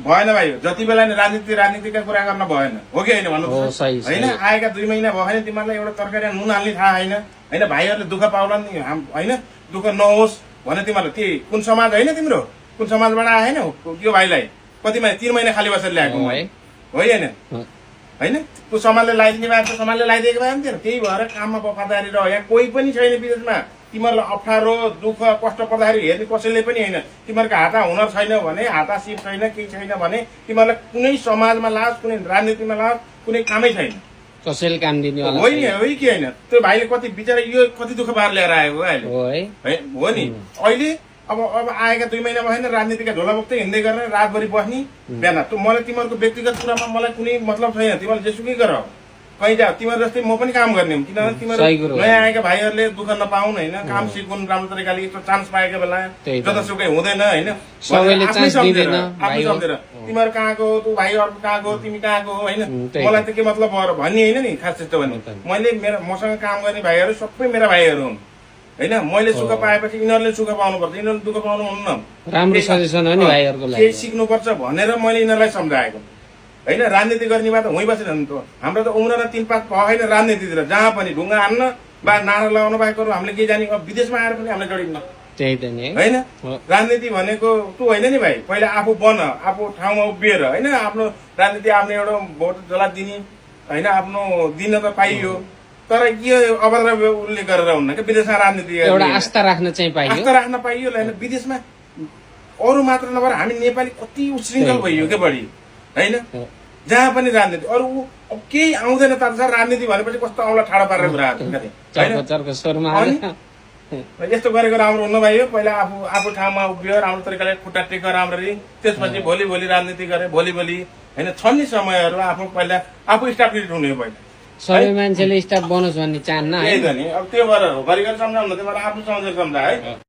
भएन भाइ जति बेला नि राजनीतिका कुरा गर्न भएन हो कि होइन भन्नुहोस् होइन आएका 2 महिना भयो भने तिमीहरूलाई एउटा तरकारी नुन हाल्ने थाहा होइन होइन भाइहरूले दुःख पाउला नि होइन दुःख नहोस् भने तिमीहरू त्यही कुन समाज होइन तिम्रो कुन समाजबाट आएन यो भाइलाई कति महिना 3 महिना खाली बसेर ल्याएको हो होइन होइन त्यो समाजले लगाइदिने भएको समाजले लगाइदिएको भए नि त्यही भएर काममा वफादारी रह यहाँ कोही पनि छैन विदेशमा तिमीहरूलाई अप्ठ्यारो दुःख कष्ट पर्दाखेरि हेर्ने कसैले पनि होइन तिमीहरूको हाता हुनर छैन भने हाता सिप छैन केही छैन भने तिमीहरूलाई कुनै समाजमा लाज कुनै राजनीतिमा लाज कुनै कामै छैन कसैले काम दिने होइन हो कि होइन त्यो भाइले कति बिचरा यो कति दुःख पार ल्याएर आएको अहिले हो नि अहिले अब आएका 2 महिना भएन राजनीतिका झोला बोक्दै हिँड्दै गर्ने रातभरि बस्ने बिहान मलाई तिमीहरूको व्यक्तिगत कुरामा मलाई कुनै मतलब छैन तिमीहरूले जेसुकै गर कहीँ जा तिमीहरू जस्तै म पनि काम गर्ने हुँ किनभने तिमीहरू नयाँ आएका भाइहरूले दुःख नपाउन् होइन काम सिकुन् राम्रो तरिकाले यस्तो चान्स पाएका बेला जतासुकै हुँदैन होइन आफै सम्झेर तिमीहरू कहाँको तँ भाइ अर्को कहाँको तिमी कहाँको हो होइन मलाई त के मतलब भयो भन्ने होइन नि खास त्यस्तो भने मैले मसँग काम गर्ने भाइहरू सबै मेरा भाइहरू हुन् होइन मैले सुख पाएपछि यिनीहरूले सुख पाउनुपर्छ यिनीहरूले दुःख पाउनु हुन्न राम्रो सजेसन हो नि भाइहरुको लागि केही सिक्नुपर्छ भनेर मैले यिनीहरूलाई सम्झाएको होइन राजनीति गर्ने बात हुँइ बसेन नि त हाम्रो त उम्र 3-5 भएन राजनीतितिर जहाँ पनि ढुङ्गा हान्न वा नारा लगाउनु बाहेकहरू हामीले के जाने अब विदेशमा आएर पनि हामीले जोडिन्न त्यही त नि होइन राजनीति भनेको तँ होइन नि भाइ पहिला आफू बन आफू ठाउँमा उभिएर होइन आफ्नो राजनीति आफ्नो एउटा भोट जला दिने होइन आफ्नो दिन त पाइयो तर यो अभद्र उल्लेख गरेर हुन्न कि विदेशमा राजनीति एउटा आस्था राख्न चाहिँ पाइयो आस्था राख्न पाइयो होइन विदेशमा अरू मात्र नभएर हामी नेपाली कति उशृङ्खल भइयो के बढी होइन जहाँ पनि राजनीति अरू केही आउँदैन त राजनीति भनेपछि कस्तो औँला ठाडो पारेर कुराहरू यस्तो गरेको राम्रो हुनु भयो पहिला आफू ठाउँमा उभियो राम्रो तरिकाले खुट्टा टेक राम्ररी त्यसपछि भोलि राजनीति गरे भोलि होइन छन् नि समयहरू आफू पहिला आफू स्टाब्लिस हुने पहिला सबै मान्छेले स्टाफ बनोस् भन्ने चाहन्न त्यही त नि अब त्यो भएर घरिघरि सम्झाउनु त्यो भएर आफ्नो सम्झेर सम्झा है